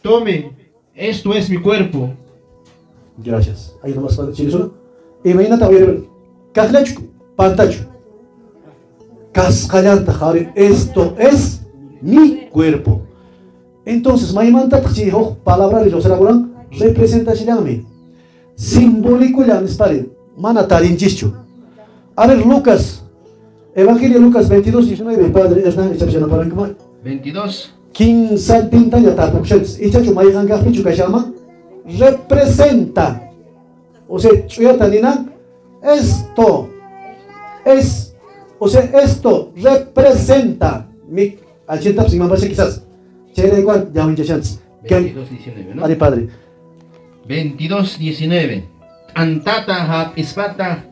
Tome, esto es mi cuerpo. Gracias. Ahí nomás para decir eso. Imagínate, voy a ver. Cajlachu, pantachu. Cascallanta, Javi. Esto es mi cuerpo. Entonces, maimanta, palabra de los elaboran, representación. Simbólico ya les pare. Mana tarinchicho. A ver, Lucas. Evangelio Lucas 22, 19. Padre, es una excepción para que 22. King Salpinta ya tapuchets. Y chacho, maihan gafichu que llama. Representa. O sea, chuyatanina. Esto es. O sea, esto representa. Mi achita, si mamá se quizás. Chere igual, ya me chance. 22, 19, ¿no? Ale, padre. 22, 19. Antata hap ispata.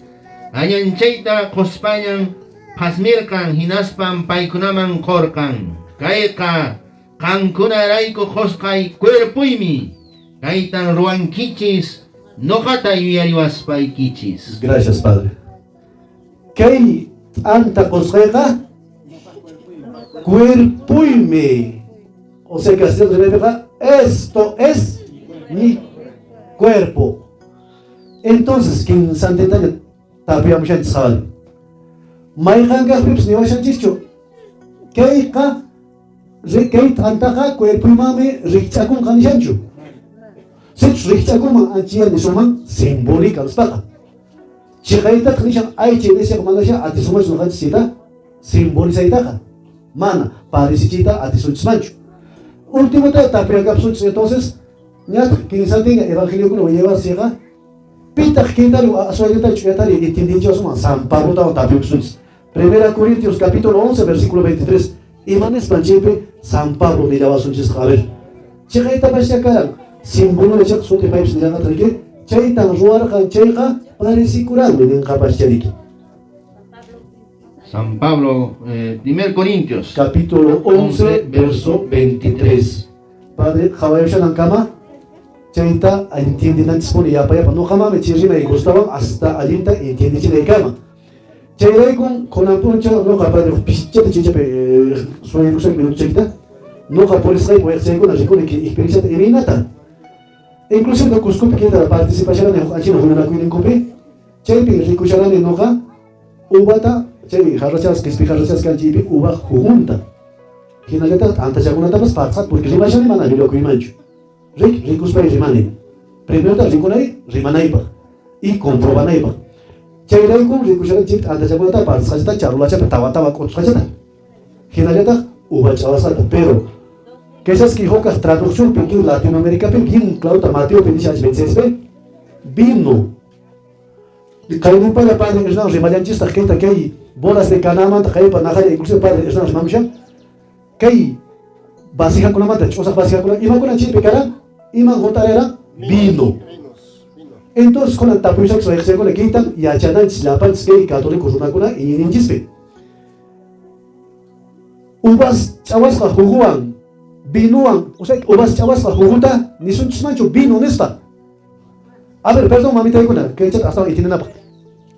Ayanchaita kospayan. Pasmirkan hinaspan paikunaman korkan. Kaika kankunaraiko koskay cuerpuimi. Kaitan ruankichis. Nojata yuyariwaspaikichis. Gracias, padre. Kay anta koskayka cuerpuime. O sea que así de verdad, esto es mi cuerpo. Entonces, quien santita tapia mucha sabal. Maihanga frips ni washan chicho. Keika rekait antaka cuerpuimame richakun kanishanchu. Sech richakun anchia ni suman simbólica spaka. Chikaita kanishan aiche dese mangasha atisuma sunan sita simboliza itaka. Mana parisichita atisunchmanchu. Último tapia capsuch entonces ñat quien santinga evangelio kuno lleva ciega. Pita quintario asoyeta chuyatari entendidos man San Pablo tapia capsuch. 1 Corintios capítulo 11 versículo 23. Imanes panchepe San Pablo ni la sunchis a ver. Chikaita pasya karan símbolo de chak sote pipes ni la trike. Chaitan ruar kan chaika parisicuran ni capachariki. San Pablo, 1 Corintios. Capítulo 11, verso 23. Padre, Javayoshan Ankama, Chaita, entiende antes por ya para no jamás me chirrima y gustaban hasta alinta y entiende chile cama. Chaita con ampuncha no capaz de pichete chiche sueño que me chita. No capaz de ser muy seguro de que experiencia de minata. Incluso de Cusco que da participación en Achino una cuina en copé. Chaita ricucharan en hoja, ubata. Chay harrachas que explicarlas que allí uva junta. Quien aleta antes ya una tapas pasa porque se vaya a manar lo que mancho. Ricos para rimane. Primero ta riconai rimanaipa y comprobanaipa. Chay rai con ricucharan chip antes ya una tapas hasta charla cha tawa con chachata. Quien aleta uva chavasata pero que esas que hocas traducción en Latinoamérica bien claro Mateo 26 vino. Kainu para padre es no rimayanchis ta gente que hay bolas de canama, para najar, incluso padre, es una mamsha. Que vasija con la mata, cosa vasija con la ima con la chip cara, ima gotarera, vino. Entonces con la tapuisa que se con la quitan y achanan la pans que católicos una cuna y ni chispe. Ubas chawas ka juguan, vinuan, o sea, ubas chawas ka juguta, ni son chismancho vino nesta. A ver, perdón, mamita y cuna, que hasta ahí tienen la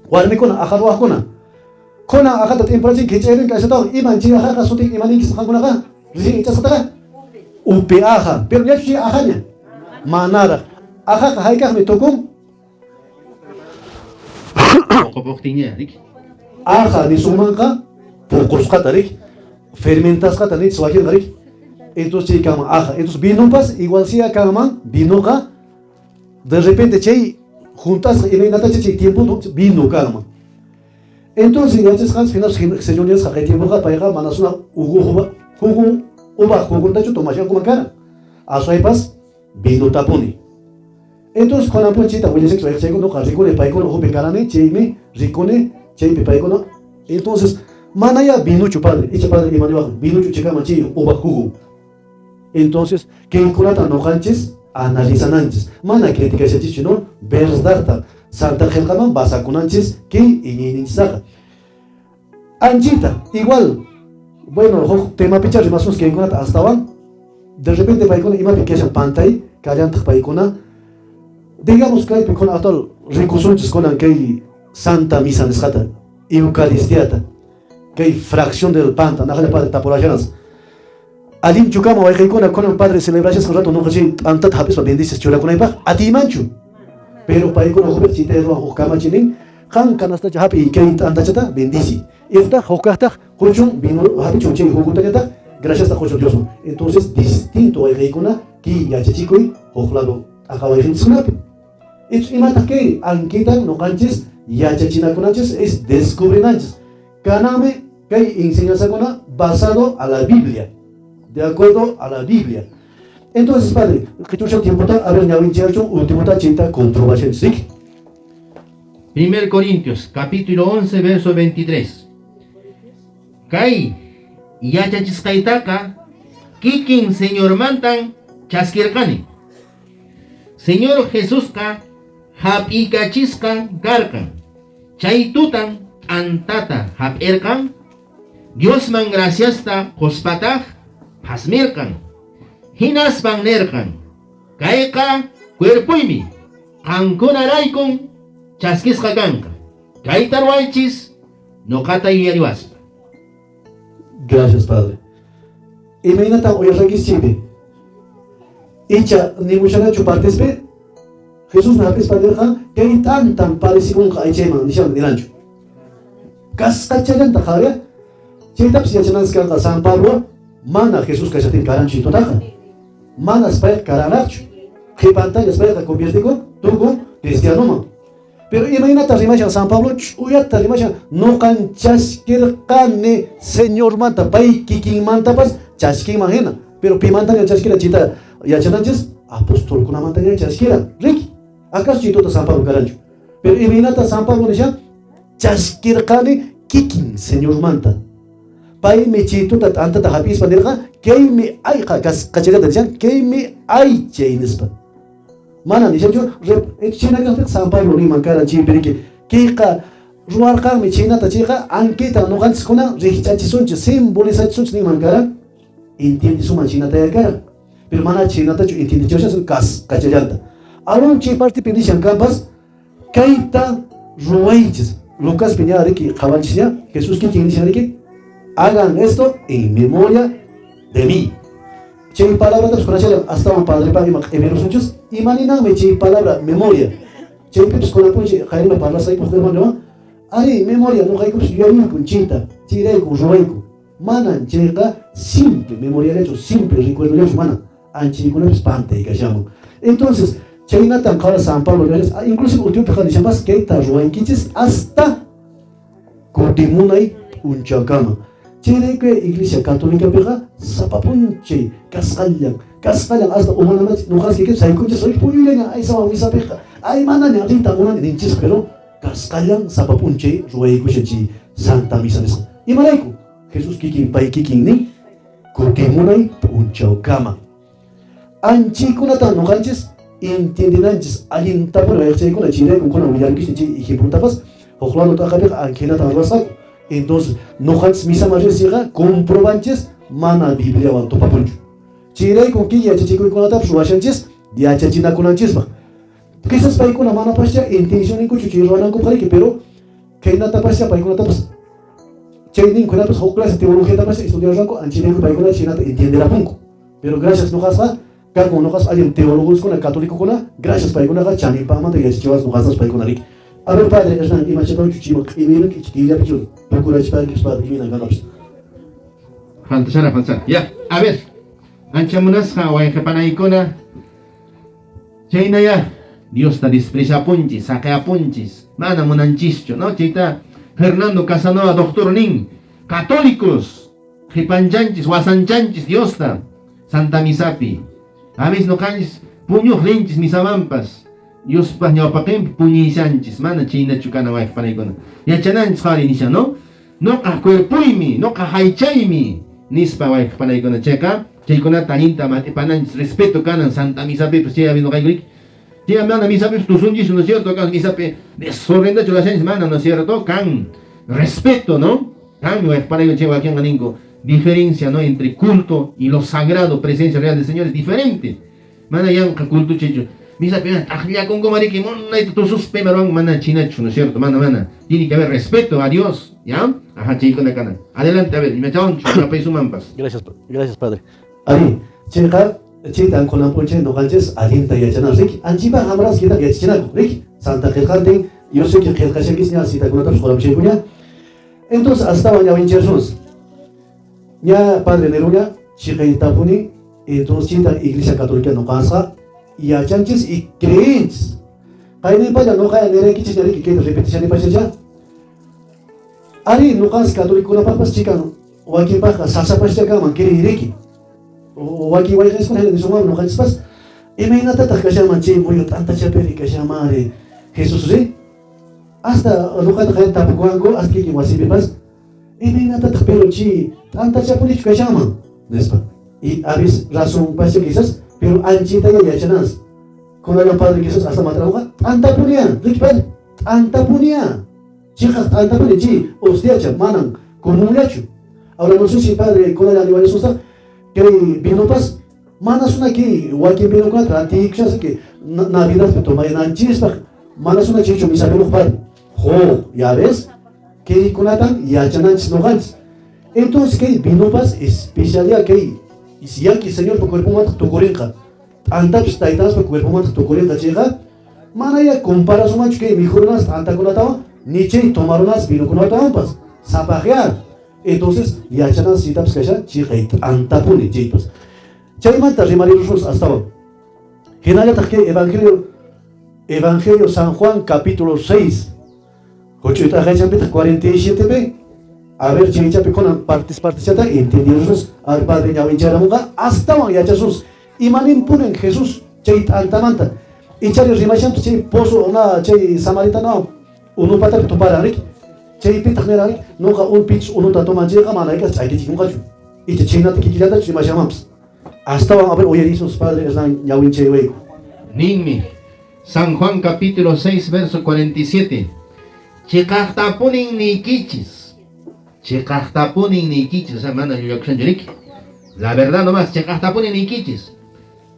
guarme con ajarwa cuna. Kona akata tempraji kicherin ka sataw iman chi aha ka sutik imanin kis khanguna ka ri ita sataka upi aha pero ya chi ahanya manara aha ka haika me tokum Pokoktinya, dik. aha ni sumanka pokos ka tarik fermentas ka tarik swahil tarik entonces kama aha entonces vino pas igual si kama vino ka de repente che juntas y nata che tiempo vino kama. Entonces, ya se han finas señorías que tiempo que para manasuna uba tacho tomashan como cara. A su pas vino taponi. Entonces, con la ponchita voy a decir que no carricone paicono o pecarane cheime ricone cheipe paicono. Entonces, manaya vino chupadre, echa padre y manuel vino chuchica machi uba jugo. Entonces, que en curata no ganches analizan antes. Mana crítica se dice no verdad. Santa Gelcaman basa con anches que y saca. Anchita, igual. Bueno, tema picha rimas que encuentra hasta van. De repente paicona ima pequeña pantalla, callant paicona. Digamos que hay picona atol ricusunches con que Santa Misa nescata, Eucaristiata, que hay fracción del panta, no le para tapolajanas. Alin chukama waikaikuna kunan padre celebraciones con rato no hace antat habis bendices chula kunai pa ati manchu. Pero paikuna hober chite ro hokama chinin kan kanasta happy kait antachata bendici. Esta hokata kuchun vino happy chunche hokutata gracias a Dios. Entonces distinto waikaikuna ki yachachikui hoklado akawaikin sunap. It's imata que anquitan no canches yachachina kunanches es descubrinanches. Kaname que enseñanza kuna basado a la Biblia. De acuerdo a la Biblia. Entonces, padre, que tú ya tiempo a ver, ya último chita controversia, ¿sí? 1 Corintios, capítulo 11, verso 23. Kai, yachachiskaitaka, kikin señor mantan, chaskirkani. Señor Jesús ka, hapikachiskan karkan, chaitutan antata haperkan, Dios man gracias ta hospatah, hasmirkan, hinas bangnerkan, kaeka cuerpoimi, ankonaraikon, chaskis kaganka, kaitarwaichis, no katayariwas. Gracias, padre. Imagínate, hoy aquí siempre. Echa, ni mucha chupartes pe. Jesús me ha padre, que hay tan parecido con Aichema, ni siquiera ni rancho. Cascachayan tajaria. Chitap si achanan ska San Pablo. Mana Jesús que se tiene caranchito taja. Mana espera caranacho. Que pantalla espera que convierte con turco cristiano. Pero imagínate rimacha San Pablo, uyata rimacha no can chaskirkane señor manta pai kikin manta pas chaskin imagina. Pero pimanta ya chaskira chita ya chananches apóstol kuna manta ya chaskira. Rick, acaso chito ta San Pablo carancho. Pero imagínate San Pablo nisha chaskirkane kikin señor manta. Pai me chito ta anta ta habis pandirka kei me ai kachega terjan kei me ai chainispa. Mana nisha jo china ka San Pablo ni mankara chi perike keka ruar ka me china ta chika anketa no gans kuna richachi sunch simboliza sunch ni mankara entiende su china ta yakara pero mana china ta entiende jo sun kas kachayanta alon chi parti pedishan campas kaita ruaiches Lucas Piña Ricky Jabalchia Jesús que tiene Ricky hagan esto en memoria de mí. Che palabra te escucha hasta un padre para mi heberos muchos y manina me che palabra memoria. Che pues con la punche Jaime para sai pues hermano. Ari memoria no hay pues yo una punchita, tire con roico. Mana chega simple memoria hecho simple recuerdo de mana. Anchi con el espante que llamo. Entonces, China tan cara San Pablo, incluso último pecado de más que ta roiquiches hasta cortimunai un chacama. Chile que Iglesia Católica pega sapapunche cascallan hasta humanamente no has que sai coche soy puñuleña ay sama misa pega ay mana ni ahorita una ni chis pero cascallan sapapunche ruei kuchechi santa misa misa y malaiku Jesús kikin pai kikin ni cortimunai un chacama anchi kuna tan no ganches entiendenanches alin tapro eche kuna chile con una mulher que chichi y puntapas ojalá ta jabe ankena ta wasa. Entonces, no has misa majestica, comprobanches, mana Biblia van to papunchu. Chirei con que ya chico con la tap suachanches, ya chachina con anchisma. Quizás para con la mana pasha, intención en cucho chiro van a comprar que pero que na tapasha para con la tapas. Chaining con la tapas hoklas teología tapas estudiar ranco, anchinen para con la china entiende la punco. Pero gracias no has que con no has alguien teólogos con el católico con la, gracias para con la chani para mata y chivas no has para con la rica. A ver, padre, es una imagen para chuchimo, y miren que chiquilla pichón, procura para que es padre, miren ganos. Fantasana. Ya, a ver. Anchamunas Hawaii Japanaicona. China ya. Dios ta despreza punchis, saca punchis. Mana munanchicho, ¿no? Chita Fernando Casanova, doctor Nin. Católicos. Jipanchanchis, Wasanchanchis, Dios ta. Santa Misapi. A veces no canchis, puños lenchis, misabampas. Dios paño paquem puñisanchis, mana China chucana wife panaicona. Ya chananchis hali nisha, ¿no? No ka cuerpuimi, no ka haichaimi. Nispa wife panaicona checa. Cheicona taninta mate pananchis, respeto canan Santa Misape, pues ya vino caigric. Ya mana Misape, tu sunjis, ¿no es cierto? Can Misape, desorrenda chulasanchis, mana, ¿no es cierto? Can respeto, ¿no? Can wife panaicona checa aquí en Ganinco. Diferencia, ¿no? Entre culto y lo sagrado, presencia real del Señor es diferente. Mana yang culto checho. Misa pena, ya con gomari que mona y tu sus pemarón mana chinacho, ¿no es cierto? Mana. Tiene que haber respeto a Dios, ¿ya? Ajá, chico de cana. Adelante, a ver, me echan un mampas. Gracias, padre. Ari, chayqa chayta ankunanpuncha nuqanchis allinta yachanas riki. Anchipa hamras kita yachachinaku riki. Santa qillqantin, yo sé que qillqashakis ña citakunatapish qurapashaykuña. Entonces hasta ñawinchirsunus. Ña Padre Neruña, chiqaytapuni, entonces chita Iglesia Católica nuqasqa yachanchis y creenchis. Qaynipalla nuqa niraykichis ñariki kayta repetishanipachacha. Ari nuqas catolicunapapas chikan wakinpaqa sasapashchakaman kiriyriki. Wakin wayqisqa nisumwan nuqanchikpas imaynatataq kashaman chay muyu t'anta chapiri kashamari Jesus ri. Hasta nuqata qayan tapukuwanku hasta kikin wasipipas imaynatataq pero chay t'anta chapurichu kashaman nispa. Y a veces razón pasa quizás pero anchita ya yachanas. Kunayan Padre quizás hasta matramuqa t'anta puniya riki padre t'anta puniya. Chicas t'anta puniya chi hostiacha manan comunyachu. Ahora no sé si Padre kunayan igual eso que vino pas manas una que wakin vino contra antiquas que Navidad que toma en anchista manas una chicho misa vino padre. Jo, ya ves que kunatan ya chananchis no gans. Entonces que vino pas especialidad que y si ya que Señor tu cuerpo mata tu corinca. Antaps taitas tu cuerpo mata tu corinca chica. Mana ya comparación macho que mejoras anta kunatawa ni che tomaronas vino kunatawa pas. Sapajear. Entonces, ya chanas citaps kasha chiqay antapuni chaypas. Chaymanta rimarirusmus hasta ahora. Hinallataq kay Evangelio San Juan capítulo 6. Cochuita gachapita 47b. A ver chaychapi konan partes chata entendirusmus al Padre ñawincharamunqa hasta ahora yachasus. Imanin punen Jesús chay antamanta. Ichari rimashampi chay pozo na chay samaritano unu patap tuparanrik. Chay pitaq nirani nuqa un pitch unuta tomanchayqa manayqa chaykichikunqachu. Icha chaynata kikillanta rimashamampas. Hasta ahora a ver oyerisus Padre esnan ñawinchaywayku. Ninmi, San Juan capítulo 6, verso 47. Chikahtapunin nikichis. Chikahtapunin nikichis, hermana Yuyakushanjuriki. La verdad nomás, chikahtapunin nikichis.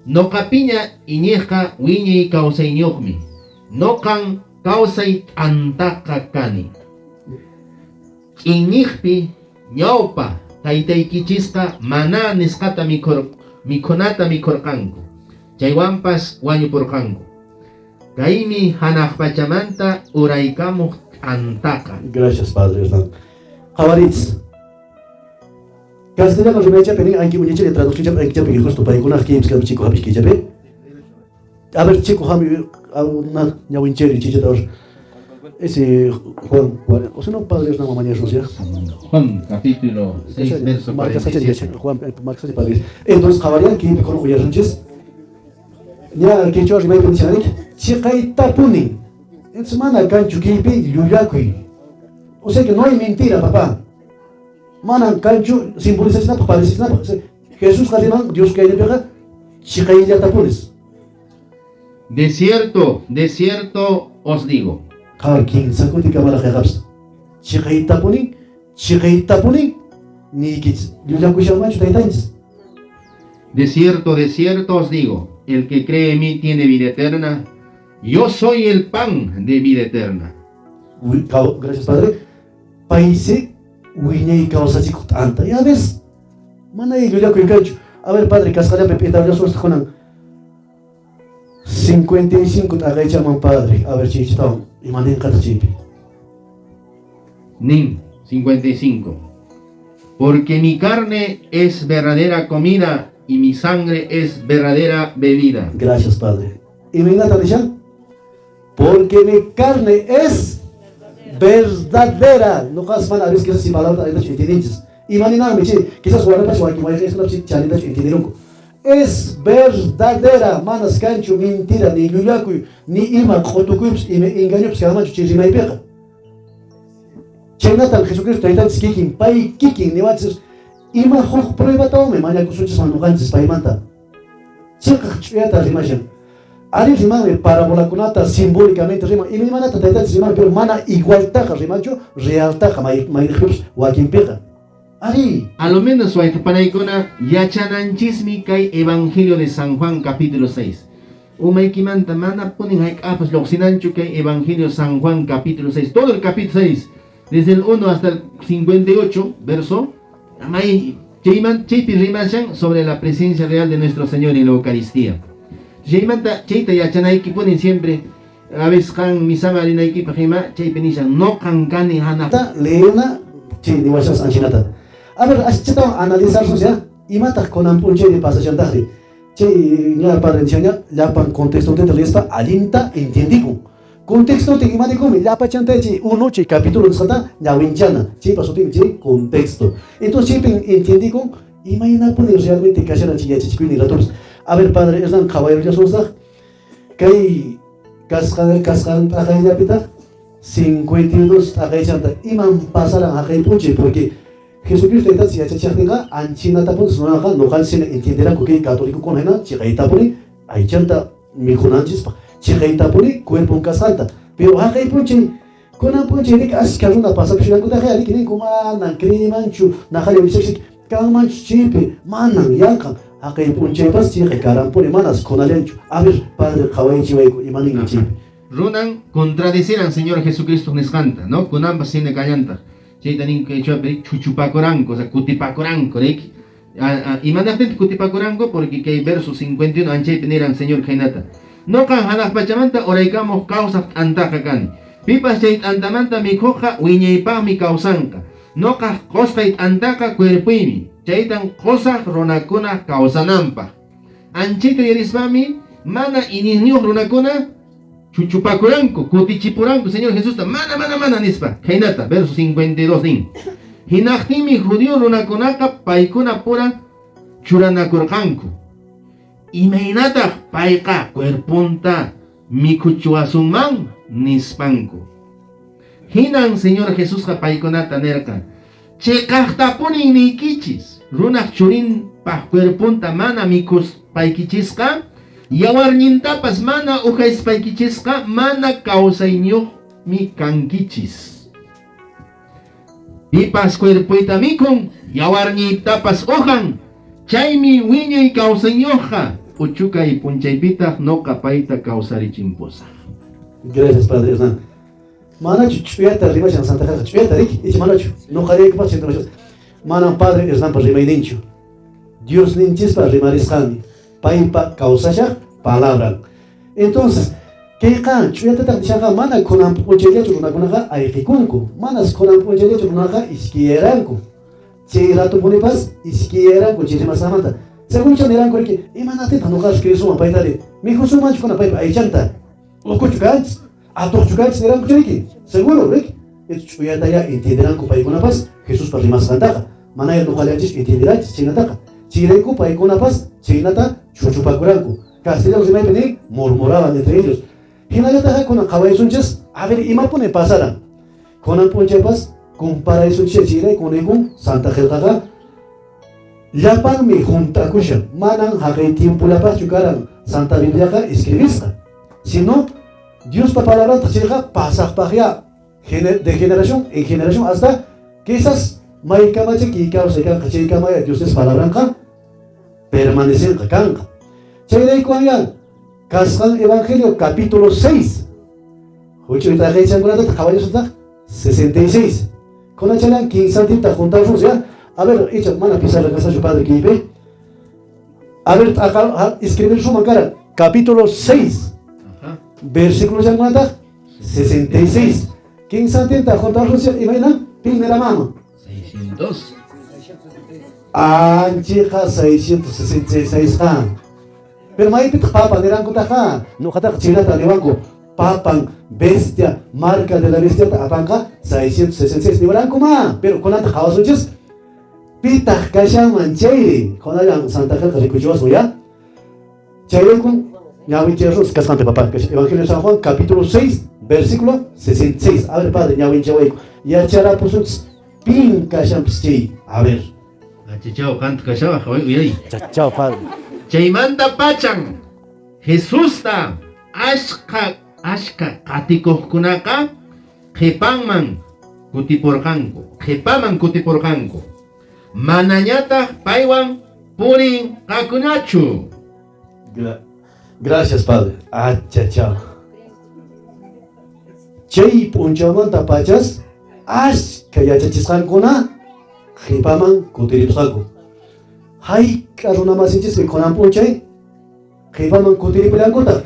No capiña iñeja wiñi kausaiñokmi. No kan kausai antaka kani. Iñihpi ñawpa taytaykichisqa mana nisqata mikhunata mikhurqanku. Chaywanpas wañupurqanku. Kaymi hanaq pachamanta uraykamuq antaqa. Gracias Padre Hernán. Javarits. Castellano rimecha pening anki muñeche traducción anki chapi justo para ikunas kims kap chico hapish kichape. A ver chico hami na ñawincheri chichator. Ese Juan, o sea, no Padre Hernán mañana ya. Juan capítulo 6, verso 47. Juan, Marcos Padre. Entonces Javarian que con uyarranches. Ya que yo rimecha pensarik, chiqaytapuni. Es mana canchu kipi yuyakui. O sea que no hay mentira, papá. Mana canchu simboliza nada, parece nada. Jesús Jadiman, Dios que hay de pega, chiqaytapunis. De cierto os digo. King sakuti kamala khaps. Chiqaytapuni ni kits. Yuyakushamanchu taitanchis. De cierto os digo, el que cree en mí tiene vida eterna. Yo soy el pan de vida eterna. Gracias Padre. Paise wiñay kawsachikut anta. Ya ves. Mana yuyakuikanchu. A ver Padre, cascada pepita ya suerte conan. 55 tagaychaman Padre. A ver chichitao. Imanen kata chipi. Nin 55. Porque mi carne es verdadera comida y mi sangre es verdadera bebida. Gracias Padre. ¿Y me dice? Porque mi carne es verdadera. No cas van a ver que esas palabras hay entiendes. Y manina me dice, quizás guarda para que vaya a estar chanita entendieron. Es verdadera, manas cancho mentira ni yuyaku ni ima khotukups y me engaño que ama chirima y pega. Chenatan Jesucristo taitan skiking pai kicking ni watses ima khok prueba tome maña kusuchis manugantes pai manta. Chica chueta rimashan. Ari rimame parabola kunata simbólicamente rima y mi manata taitan rima pero mana igual taja rimacho real taja mai khips wakin pega. Ari. A lo menos Waikapanaikona yachananchismi kay Evangelio de San Juan capítulo 6. Umaykimanta mana ponen haikapas loxinanchu kay Evangelio San Juan capítulo 6. Todo el capítulo 6, desde el 1 hasta el 58, verso. Amay Chaypi rimashan sobre la presencia real de nuestro Señor en la Eucaristía. Chayta yachanaiki ponen siempre, a veces kan misama rinaiki pajima, chaypi nishan no kankani hana. Leona, chay ni washas anchinata. A ver, chita analizar ya, imata konan punche de pasación tajri. Chay ya parencianya, ya pan contexto de respa alinta entendico. Contexto te imadico mi ya pachanta chay uno chay capítulo sata ya winchana, chay pasotin chay contexto. Entonces chay entendico, imagina poner realmente que haya chay chiquini ratos. A ver, padre, es dan caballero ya sosa. Kay cascan tagay ya pita 52 tagay chanta. Iman pasaran akay punche porque Jesucristo está si hace chachinga anchina tapon sunaga no kan sin entenderá que católico con hena chigaita poni ay chanta mi kunanchis pa chigaita poni cuerpo casanta pero akay punche konan punche ni as karuna pasa pishina kuta khali kini kuma nan kini manchu na khali wisik kan manchu chipe manan yankan akay punche pas chigai karam poni manas konalenchu a ver padre kawai chiwai imani chipe Runan contradecir al Señor Jesucristo nescanta, ¿no? Con ambas sin cañanta. Chaytanin que chuape chuchupacoranco, o sea, cutipacoranco, ¿no? Y mandaste cutipacoranco porque que hay verso 51 anche teneran Señor Jainata. No can hanas pachamanta oraicamos causas antaca cani. Pipas chait antamanta mi coja wiñeipa mi causanca. No cas costait antaca cuerpuimi. Chaitan cosas ronacuna causanampa. Anchito yerismami mana ininiu ronacuna chuchupacuranco, cutichipuranco, Señor Jesús, mana nispa, Jainata, verso 52 din. Hinachtimi judío runakunaka paikuna pura churanakurkanku. Imainata paika cuerpunta mikuchuasuman nispanku. Hinan Señor Jesús paikunata nerka. Chekahtapunin nikichis. Runak churin pa cuerpunta mana mikus paikichisca. Yawarnintapas mana ujaispaikichisqa mana kawsayñuq mi kankichis. Pipas cuerpuita mikun yawarnitapas ujan chaymi wiñay kawsayñuqqa uchukay punchaypita noqa payta kawsarichimpusaq. Gracias, Padre Hernán. Manachu chuyata ribashan Santa Casa chuyata rik ich manachu no qarayku pas centro manan Padre Hernán pa rimayninchu Dios ninchispa rimarisqani paipa causasha palabra. Entonces, que can chuyata tak chaka mana konan pochelia chunakunaga aikikunku manas konan pochelia chunaga iskieranku che rato bonipas iskieranku chirima samanta según chaneran porque imanate tanukas que suma paitare mi husuma chukuna paipa aichanta okuchukans atochukans neran kuchiki seguro rik es chuyata ya entenderán ku paikunapas Jesús parlimas kantaga mana no kaliachis entenderán chinataka chireku paikunapas chinata chuchupakuranku castellanos de Maipeni murmuraban entre ellos. Hinayataja con Kawaisunches, a ver, ima pone pasara. Con Anpunchepas, compara eso chile con Egun, Santa Geltaga. Yapan mi junta kusha, manan hakai tiempo la paz chukaran, Santa Biblia escribista. Si no, Dios pa palabra llega pasar para de generación en generación hasta quizás Maikamache que causa que Kachikama Dios es palabra permanecen canca. Chay cuando Cascan Evangelio capítulo 6. Jucho y Tajay Changunata, caballos 66. Con la chela 15 tinta juntados ya. A ver, echa mana pisar la casa de su padre que ve. A ver, acá escribir su mancara. Capítulo 6. Versículo Changunata 66. 15 tinta juntados ya. Imagina, primera mano. 600. Anchija 666. Pero maipit papa de rango taja, no kata chilata de banco, papan, bestia, marca de la bestia apanca, 666 de branco ma, pero con la taja suches, pita kasha mancheire, con la Santa Casa de Cuchuazo ya, chaire con Yahweh Jesús, casante papá, Evangelio de San Juan, capítulo 6, versículo 66. A ver, padre, Yahweh Jesús, ya chara pusuts, pin kasha pschei, a ver. Chao, canto cachaba, joder, Chao, padre. Chaymanta pachan Jesusta ashka katikukunaka qhipanman kutiporqanku manañata paywan purin kakunachu. Gracias, padre. Chao. Chay punchamanta pachas ashka yachachisqankuna qhipaman kutiripusqanku hay caruna masinchis que conan punchay qipaman kutiripilankota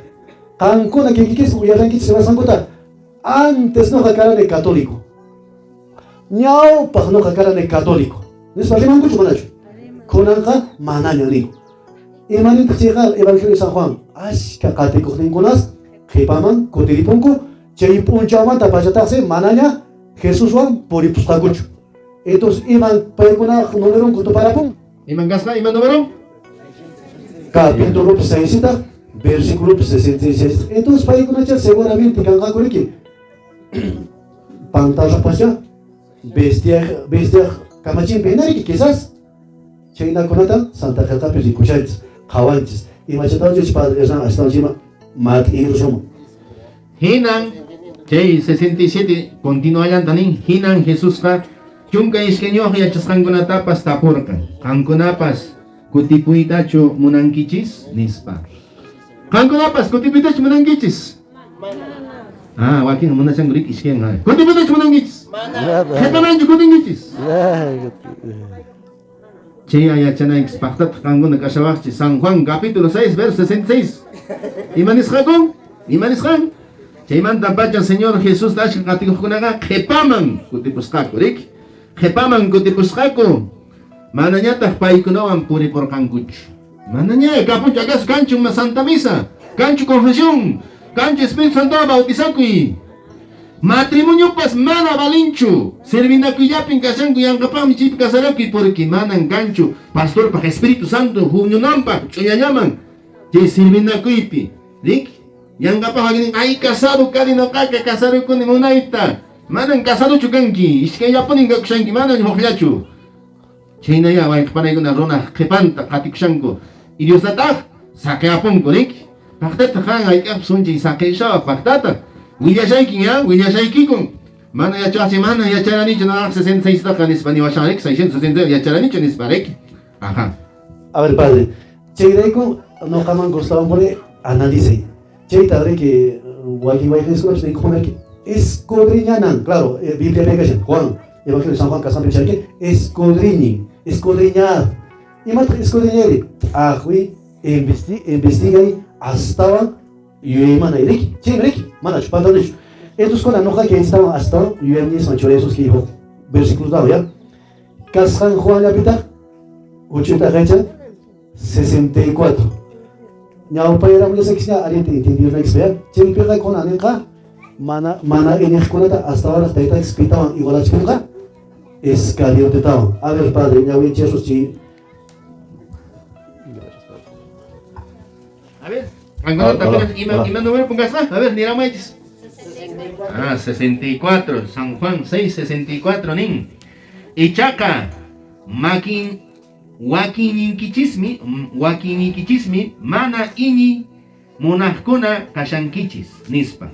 qankuna kinkikis uyarankichis rimasankota antes no karane católico ñawpaq no karane católico nispa rimankuchu manachu kunanqa manaña niku imanintaq chayqa evangelio San Juan ashka qatikuqninkunas qipaman kutiripunku chay p'unchaymanta pachataqsi manaña Jesuswan puripusqakuchu entonces iman paykuna numeron kutuparapun Iman gaspa, iman número. Capítulo 6, versículo 66. Entonces, para ir seguramente que pantalla pasha, bestia, camachín penari, quizás. China conata, Santa Cata, Pericuchaites, Hawantes. Y machetauches padres, hasta encima, mat y resumo. Hinan, Chay 67, continúa tanin, Hinan Jesús ka. Chunka iskenyo ya chaskangguna tapas tapurka. Kangkunapas kutipuitacho munangkichis nispa. Kangkunapas kutipuitacho munangkichis. Ah, wakin muna siyang gulik isken ha. Kutipuitacho munangkichis. Ketamancho kutingkichis. Che ayachana expactat kangguna kasawakchi San Juan capítulo 6 verso 66. Imanisqakun? Imanisqan? Chay manta pacha Señor Jesús tashka katikukunaga kepaman kutipusqaku rik. Kepaman kutipusqaku mananyataq paykunawan puripurqankuchu mananya kapuch akas kanchu Santa Misa kanchu confesión kanchu Espíritu Santo bautizakuy matrimonio pas mana balinchu servinakuyapin kashanku yanqapaqmi chaypi kasarakuy porque manan kanchu pastor paq Espíritu Santo huñunanpaq ch'uñallaman chay servinakuypi rik yanqapaq ay casado kani noqaqa casarukuni munayta manan casadochu kanki iskayllapunin kakushanki manan huqllachu chaynaya wayqipanaykuna runa qhipanta qatikushanku y Diostataq saqiapunku rik paqtata qan ayk'aq sunchay saqishawaq paqtata willashaykin ya willashaykikun mana yachaqsi mana yacharanichu naqaq 66 taqa nispa niwashanrik 666 yacharanichu nispa rik ajá. A ver, padre, chayrayku no qaman gustaban por analice chayta que wayki escuchas de como que escudriñanan, claro, Biblia pega Juan, Evangelio de San Juan, Casan Pecharque, escudriñar. Y más escudriñar, ahui, investiga y hasta yueman ayreki, chenreki, manach, pantanich. Entonces con la noja que estaban hasta yueman sanchoresos que dijo, versículos dado ya. Casan Juan la pita, 80 fecha, 64. Nyau pa yaram lesa kisnya ariente entendido na expert, chen pega con anenka. Mana energía hasta ahora está explicado igual a chica es caliente. A ver, padre, ya voy a echar sus chi. A ver, ¿iman número pongas? A ver, ni la mueches. Ah, 64, San Juan 6, 64, nin. Ichaka, wakininkichismi, mana ini munahkuna kashankichis, nispa.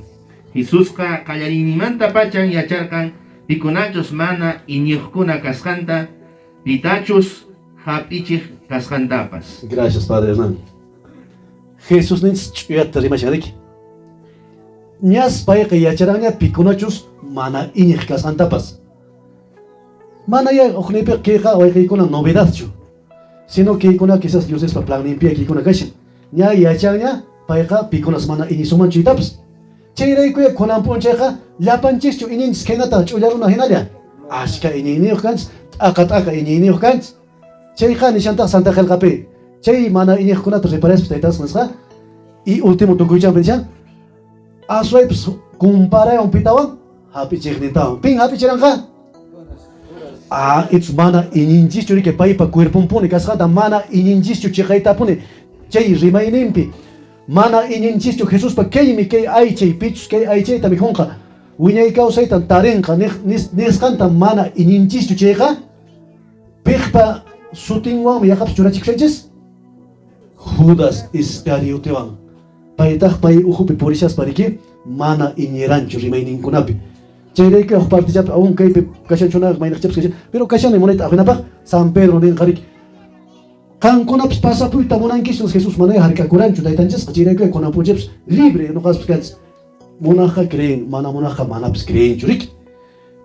Jesusqa qallarinimanta pachan yacharqan pikunachus mana iñiqkuna kasqanta pitachus hap'ichiq kasqantapas. Gracias, padre Hernán. Jesús ninch chuyata rimashanriki. Ñas payqa yacharqanña pikunachus mana iñiq kasqantapas. Mana ya uqnipiq kayqa wayqiykuna novedadchu. Sino que kuna quizás Dios es para plan limpia que kuna kashin. Ña yacharqanña payqa pikunas mana iñisuman chuytapas. Chayraykuya kunampun chayqa llapanchischu ininchis kaynata ch'ullaruna hinalla ashka iñiyniyuq kanchis t'aqa iñiyniyuq kanchis chayqa nishantaqa Santa Qhallqapi chay mana iñiqkunata riparayaspa taytas nisqa y último tukuychanpi nishan aswaypis comparayan pitawan hapichiqnintawan pin hapichiranqa it's mana iñinchischu riki paypa cuerpunpuni kasqanta mana iñinchischu chiqaytapuni chay rimayninpi mana iñinchischu Jesuspa kaymi kay aychay pichus kay aychayta mikhunqa wiñay kawsaytan tarinqa nisqanta mana iñinchischu chayqa piqpa sutinwanmi yaqapis churachikushaychis Judas Iscariotewan paytaq pay uhupi purishaspa riki mana iñiranchu rimayninkunapi chayrayki uq partichapi aún kaypi kashanchunaqa maynaqchapis kashan pero kashani munayta aqinapaq San Pedro ninqa riki Kankunapis pasapuyta munankishus Jesús manaya harkakuranchu taytanchis chayraykuya kunapunchipis libre nuqaspis kanchis munaqqa creen mana munaqqa manapis creenchu riki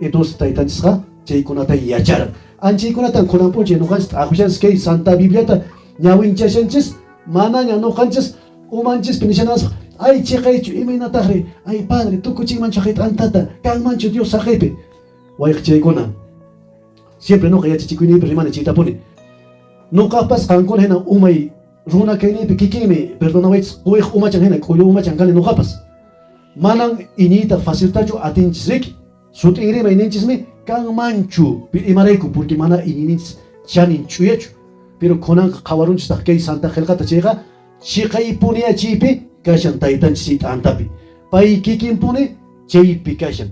entonces taytanchisqa chaykunata yacharan anchaykunatan kunanpunchik ñuqanchis akushanchis kay Santa Bibliata ñawinchashanchis manaña ñuqanchis umanchispi nishanasqa ay chiqaychu imaynataqri ay padre tukuchiymanchu kay t'antata kanmanchu Dios saqaypi wayqchaykuna siempre ñuqa yachachikuyniypi rimani chaytapuni ñuqapas qankuna hina umay runa kaynipi kikinmi perdonawaychis quyq umachan hina k'uyu umachan kani ñuqapas manan iñiyta faciltachu atinchis riki sutinrimay ninchismi kanmanchu imarayku porque mana iñininchis chanin ch'uyachu pero kunanqa qhawarunchistaq kay Santa qillqata chayqa chiqaypuniya chaypi kashan taytanchis t'antapi pay kikinpuni chaypi kashan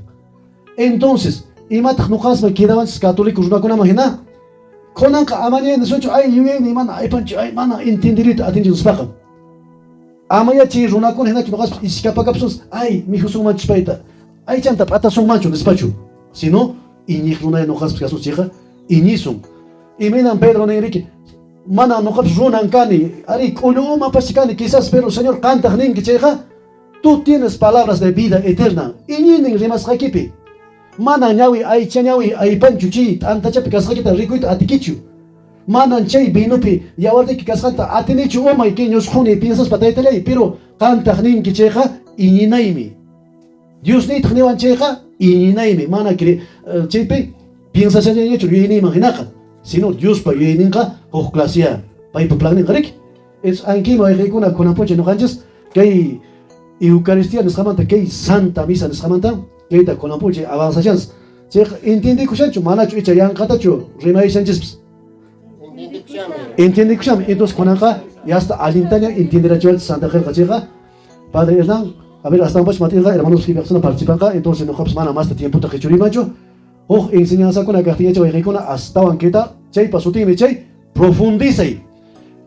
entonces imataq ñuqasman quedawanchis católico runakunaman hina kunanqa amaña nishuchu ay yuyaymi mana aypanchu ay mana entenderita atinchis nispaqa amaya chay runakuna hinachu ñuqaspas iskapakapusus ay mihusunmanchus payta aychanta p'atasunmanchu nispachu sino iñiq runaya ñuqaspas kasus chayqa iñisun imaynan Pedro ninriki mana ñuqapas runan kani ari k'uyu umapas kani quizás pero señor qantaq ninki chayqa tú tienes palabras de vida eterna iñinin rimasqaykipi mana ñawi aycha ñawi aypanchu chay t'antachapi kasqaykita rikuyta atikichu manan chay vinupi yawarniki kasqanta atinichu umay kay ñusqhuni piensaspa taytallay pero qantaq ninki chayqa iñinaymi Dios nitaq niwan chayqa iñinaymi mana chaypi piensashallañachu yuyayniyman hinaqa sino Diospa yuyayninqa huk claseya paypa planninqa riki es ankiman wayqiykuna kunanpunchik ñuqanchis kay Eucaristía nisqamanta kay Santa Misa nisqamanta kayta kunanpunchik avanzashanchis chayqa entiendikushanchu manachu icha yanqatachu rimayashanchispis entiendikushanmi entonces kunanqa yasta allintaña entienderachuvachis Santa qillqa chayqa Padre Hernán a ver hasta unpash matinqa hermanos qhipaqsuna participanqa entonces ñuqapas mana masta tiemputa qichurimanchu huk enseñanzakuna kaqtiyacha wayqiykuna astawan kayta chaypa sutinmi chay profundizay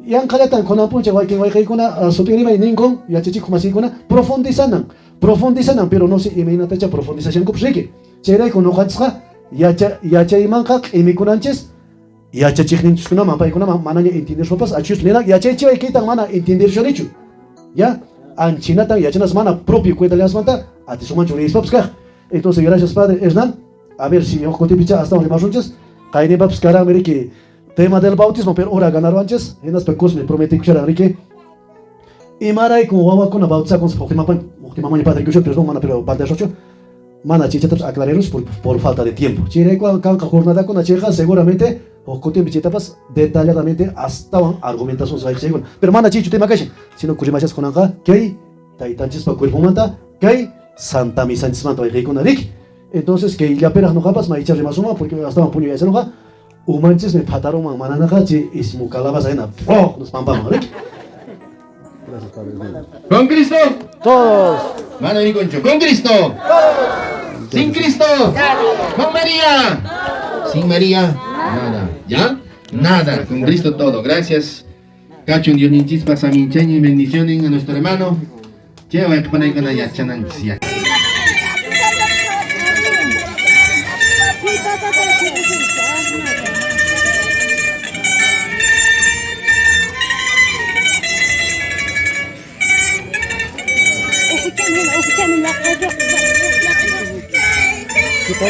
yanqallatan kunanpunchik wayqiykuna sutinrimay ninkun yachachikuq masiykuna profundizanan pero no sé imaynatacha profundizationkupas riki chayrayku ñuqanchikqa yachaymanqa q'imikunanchis yachachiqninchikunaman paykunaman manaña entenderuspapas achiyus niraq yachaychiway kaytan mana entenderushanichu ya anchinatan yachanas mana propio cuentallansmanta atisunmanchu riyspapas kaq entonces gracias Padre Hernán a ver si huk kutipicha hasta rimarunchis qaynipapas karanmi riki tema del bautismo pero ora ganaruanchis hinaspa kusmi prometikusharan riki imarayku wawakuna bautizakunsa huktimaman Padre kusha perdón mana pero pantashoschu mana chaychatapas aclararus por falta de tiempo chayrayku kanqa jornadakuna chayqa seguramente huk kutinpi chaytapas detalladamente astawan argumentación sayqaykuna pero mana chaychu tema kashan sino kurimashas kunanqa kay taytanchispa cuerpomanta kay Santa Misanchismanta wayqiykuna riki entonces que llaperaq ñuqapas maycha rimasuma porque astawan puñu yaysanuqa umanchismi phatarunman mananaqa chay ismu calabaza hina ¡poq! Nos pampaman riki Con Cristo todos mana nikunchu con Cristo sin Cristo con María sin María nada ya nada con Cristo todo gracias Cachun Dios ninchispas aminchaño y bendiciones a nuestro hermano lleva a poner con la yachananchis Kita